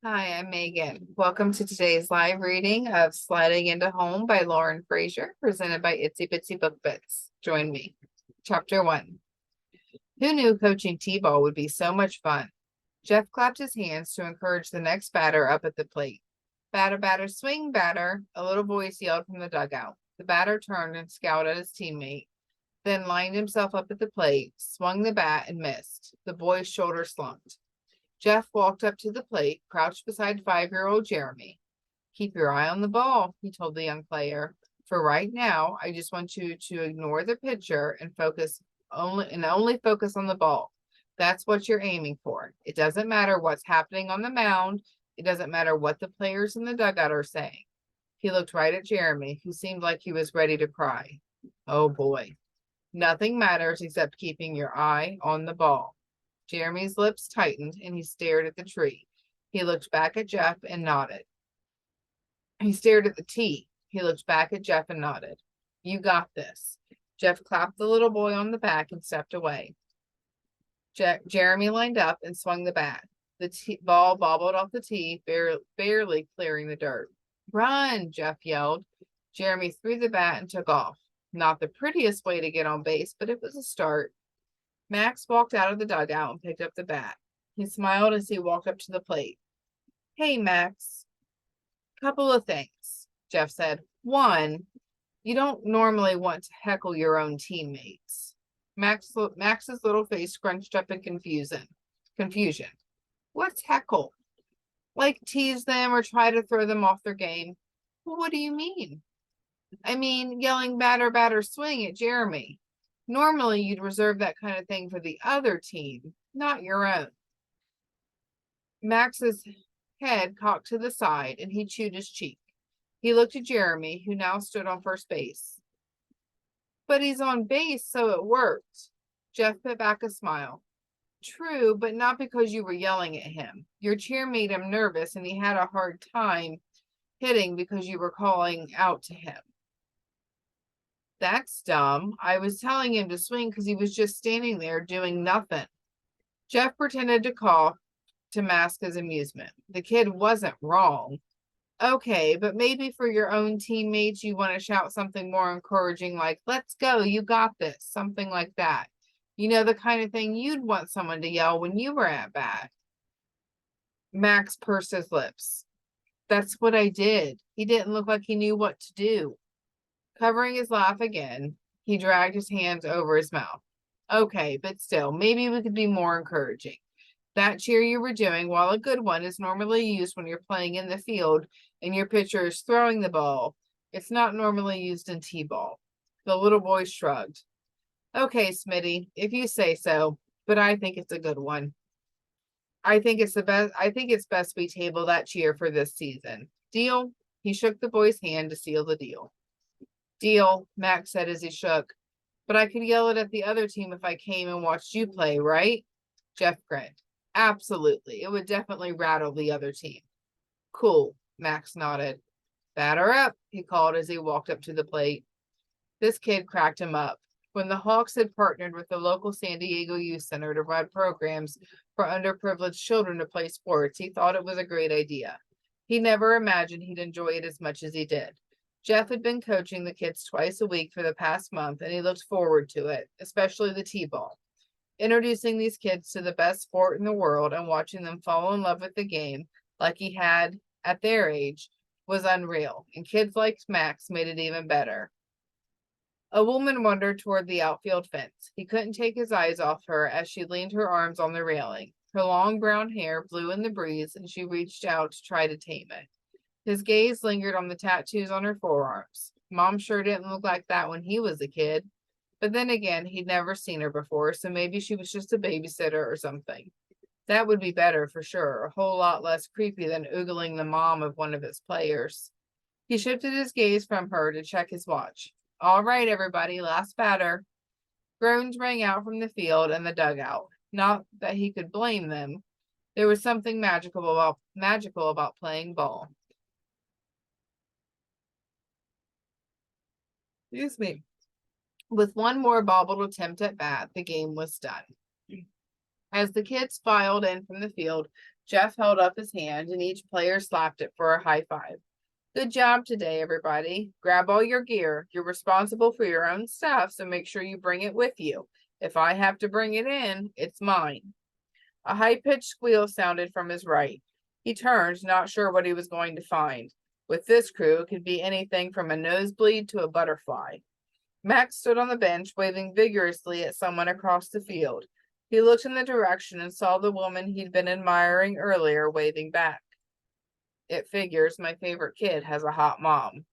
Hi, I'm Megan. Welcome to today's live reading of Sliding into Home by Lauren Fraser, presented by Itsy Bitsy Book Bits. Join me. Chapter 1. Who knew coaching T-ball would be so much fun? Jeff clapped his hands to encourage the next batter up at the plate. Batter, batter, swing, batter, a little voice yelled from the dugout. The batter turned and scowled at his teammate, then lined himself up at the plate, swung the bat, and missed. The boy's shoulder slumped. Jeff walked up to the plate, crouched beside 5-year-old Jeremy. Keep your eye on the ball, he told the young player. For right now, I just want you to ignore the pitcher and only focus on the ball. That's what you're aiming for. It doesn't matter what's happening on the mound. It doesn't matter what the players in the dugout are saying. He looked right at Jeremy, who seemed like he was ready to cry. Oh boy. Nothing matters except keeping your eye on the ball. Jeremy's lips tightened and he stared at the tree. He looked back at Jeff and nodded. He stared at the tee. He looked back at Jeff and nodded. You got this. Jeff clapped the little boy on the back and stepped away. Jeremy lined up and swung the bat. The ball bobbled off the tee, barely clearing the dirt. Run, Jeff yelled. Jeremy threw the bat and took off. Not the prettiest way to get on base, but it was a start. Max walked out of the dugout and picked up the bat. He smiled as he walked up to the plate. Hey, Max. Couple of things, Jeff said. One, you don't normally want to heckle your own teammates. Max's little face scrunched up in confusion. What's heckle? Like tease them or try to throw them off their game? Well, what do you mean? I mean, yelling batter, batter, swing at Jeremy. Normally, you'd reserve that kind of thing for the other team, not your own. Max's head cocked to the side, and he chewed his cheek. He looked at Jeremy, who now stood on first base. But he's on base, so it worked. Jeff put back a smile. True, but not because you were yelling at him. Your cheer made him nervous, and he had a hard time hitting because you were calling out to him. That's dumb. I was telling him to swing because he was just standing there doing nothing. Jeff pretended to cough to mask his amusement. The kid wasn't wrong. Okay, but maybe for your own teammates, you want to shout something more encouraging like, let's go, you got this, something like that. You know, the kind of thing you'd want someone to yell when you were at bat. Max pursed his lips. That's what I did. He didn't look like he knew what to do. Covering his laugh again, he dragged his hands over his mouth. Okay, but still, maybe we could be more encouraging. That cheer you were doing, while a good one, is normally used when you're playing in the field and your pitcher is throwing the ball. It's not normally used in T-ball. The little boy shrugged. Okay, Smitty, if you say so, but I think it's a good one. I think it's best we table that cheer for this season. Deal? He shook the boy's hand to seal the deal. Deal, Max said as he shook. But I could yell it at the other team if I came and watched you play, right? Jeff grinned. Absolutely. It would definitely rattle the other team. Cool, Max nodded. Batter up, he called as he walked up to the plate. This kid cracked him up. When the Hawks had partnered with the local San Diego Youth Center to run programs for underprivileged children to play sports, he thought it was a great idea. He never imagined he'd enjoy it as much as he did. Jeff had been coaching the kids twice a week for the past month, and he looked forward to it, especially the T-ball. Introducing these kids to the best sport in the world and watching them fall in love with the game, like he had at their age, was unreal, and kids like Max made it even better. A woman wandered toward the outfield fence. He couldn't take his eyes off her as she leaned her arms on the railing. Her long brown hair blew in the breeze, and she reached out to try to tame it. His gaze lingered on the tattoos on her forearms. Mom sure didn't look like that when he was a kid. But then again, he'd never seen her before, so maybe she was just a babysitter or something. That would be better for sure, a whole lot less creepy than oogling the mom of one of his players. He shifted his gaze from her to check his watch. All right, everybody, last batter. Groans rang out from the field and the dugout. Not that he could blame them. There was something magical about playing ball. Excuse me. With one more bobbled attempt at bat, the game was done. As the kids filed in from the field, Jeff held up his hand and each player slapped it for a high five. Good job today, everybody. Grab all your gear. You're responsible for your own stuff, so make sure you bring it with you. If I have to bring it in, it's mine. A high-pitched squeal sounded from his right. He turned, not sure what he was going to find. With this crew, it could be anything from a nosebleed to a butterfly. Max stood on the bench, waving vigorously at someone across the field. He looked in the direction and saw the woman he'd been admiring earlier waving back. It figures my favorite kid has a hot mom.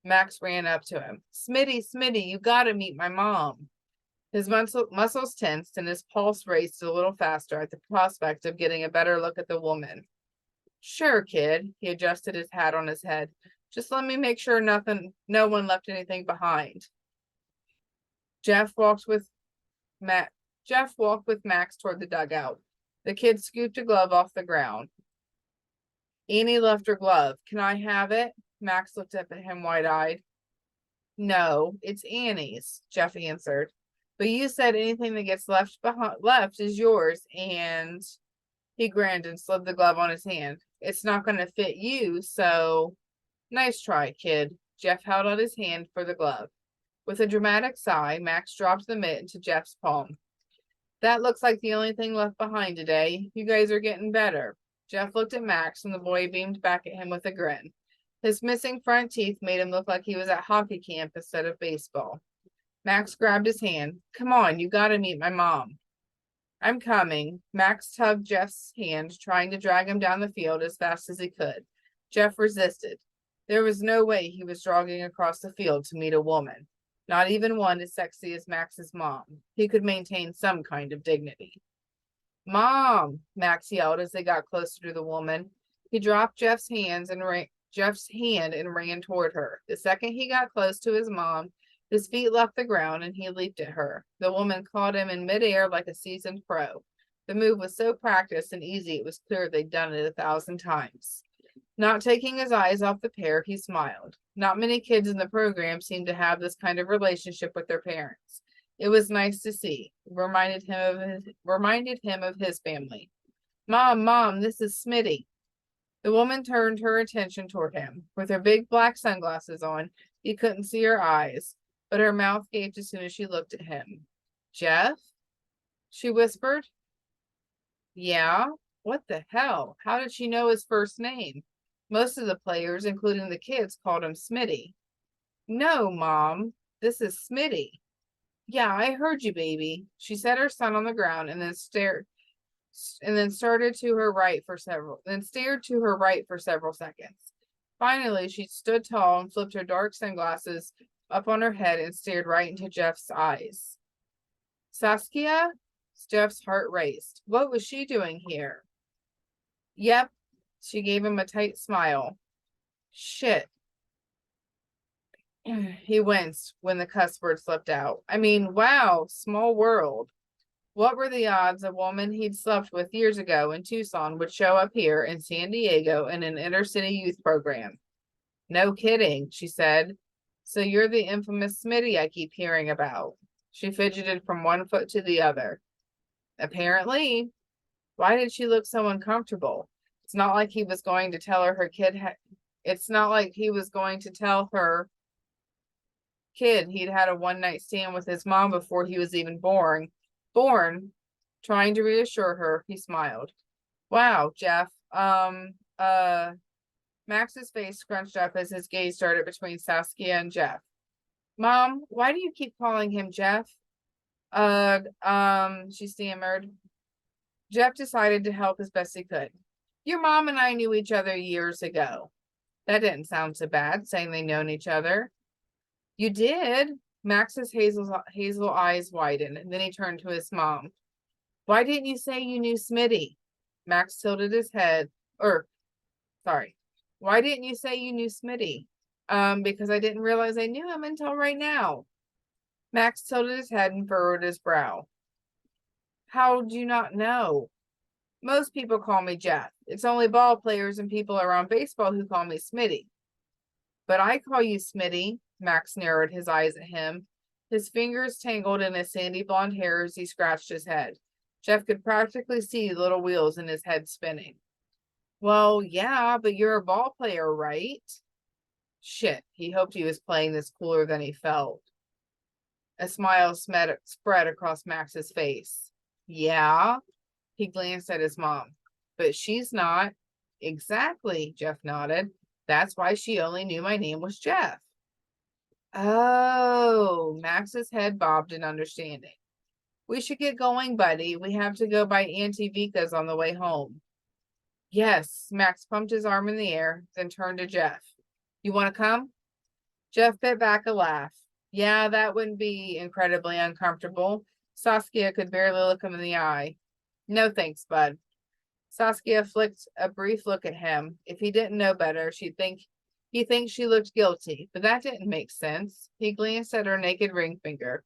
Max ran up to him. Smitty, you gotta meet my mom. His muscles tensed and his pulse raced a little faster at the prospect of getting a better look at the woman. Sure, kid. He adjusted his hat on his head. Just let me make sure no one left anything behind. Jeff walked with Max toward the dugout. The kid scooped a glove off the ground. Annie left her glove. Can I have it? Max looked up at him wide-eyed. No, it's Annie's, Jeff answered. But you said anything that gets left is yours, and he grinned and slid the glove on his hand. It's not going to fit you, so nice try, kid. Jeff held out his hand for the glove. With a dramatic sigh, Max dropped the mitt into Jeff's palm. That looks like the only thing left behind today. You guys are getting better. Jeff looked at Max, and the boy beamed back at him with a grin. His missing front teeth made him look like he was at hockey camp instead of baseball. Max grabbed his hand. Come on, you gotta meet my mom. I'm coming. Max tugged Jeff's hand, trying to drag him down the field as fast as he could. Jeff resisted. There was no way he was jogging across the field to meet a woman, not even one as sexy as Max's mom. He could maintain some kind of dignity. Mom, Max yelled as they got closer to the woman. He dropped Jeff's hand and ran toward her. The second he got close to his mom, his feet left the ground and he leaped at her. The woman caught him in midair like a seasoned pro. The move was so practiced and easy it was clear they'd done it 1,000 times. Not taking his eyes off the pair, he smiled. Not many kids in the program seemed to have this kind of relationship with their parents. It was nice to see. Reminded him of his family. Mom, this is Smitty. The woman turned her attention toward him. With her big black sunglasses on, he couldn't see her eyes, but her mouth gaped as soon as she looked at him. Jeff? She whispered. Yeah? What the hell? How did she know his first name? Most of the players, including the kids, called him Smitty. No, Mom. This is Smitty. Yeah, I heard you, baby. She set her son on the ground and then stared to her right for several seconds. Finally, she stood tall and flipped her dark sunglasses up on her head and stared right into Jeff's eyes. Saskia? Jeff's heart raced. What was she doing here? Yep. She gave him a tight smile. Shit. He winced when the cuss word slipped out. I mean, wow, small world. What were the odds a woman he'd slept with years ago in Tucson would show up here in San Diego in an inner-city youth program? No kidding, she said. So you're the infamous Smitty I keep hearing about. She fidgeted from one foot to the other. Apparently. Why did she look so uncomfortable? It's not like he was going to tell her kid he'd had a one-night stand with his mom before he was even born. Trying to reassure her, he smiled. Wow, Jeff. Max's face scrunched up as his gaze started between Saskia and Jeff. Mom, why do you keep calling him Jeff? She stammered. Jeff decided to help as best he could. Your mom and I knew each other years ago. That didn't sound so bad, saying they'd known each other. You did? Max's hazel eyes widened, and then he turned to his mom. Why didn't you say you knew Smitty? Max tilted his head. Why didn't you say you knew Smitty? Because I didn't realize I knew him until right now. Max tilted his head and furrowed his brow. How do you not know? Most people call me Jeff. It's only ball players and people around baseball who call me Smitty. But I call you Smitty. Max narrowed his eyes at him. His fingers tangled in his sandy blonde hair as he scratched his head. Jeff could practically see little wheels in his head spinning. Well, yeah, but you're a ball player, right? Shit, he hoped he was playing this cooler than he felt. A smile spread across Max's face. Yeah? He glanced at his mom. But she's not. Exactly, Jeff nodded. That's why she only knew my name was Jeff. Oh, Max's head bobbed in understanding. We should get going, buddy. We have to go by Auntie Vika's on the way home. Yes, Max pumped his arm in the air, then turned to Jeff. You want to come? Jeff bit back a laugh. Yeah, that wouldn't be incredibly uncomfortable. Saskia could barely look him in the eye. No thanks, bud. Saskia flicked a brief look at him. If he didn't know better, he'd think she looked guilty, but that didn't make sense. He glanced at her naked ring finger.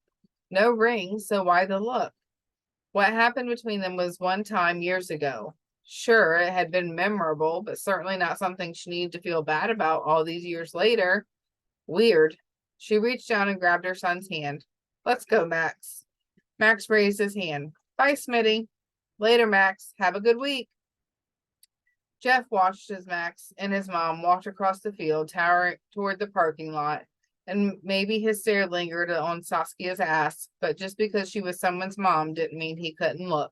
No ring, so why the look? What happened between them was one time years ago. Sure, it had been memorable, but certainly not something she needed to feel bad about all these years later. Weird. She reached down and grabbed her son's hand. Let's go, Max. Max raised his hand. Bye, Smitty. Later, Max. Have a good week. Jeff watched as Max and his mom walked across the field, towering toward the parking lot, and maybe his stare lingered on Saskia's ass, but just because she was someone's mom didn't mean he couldn't look.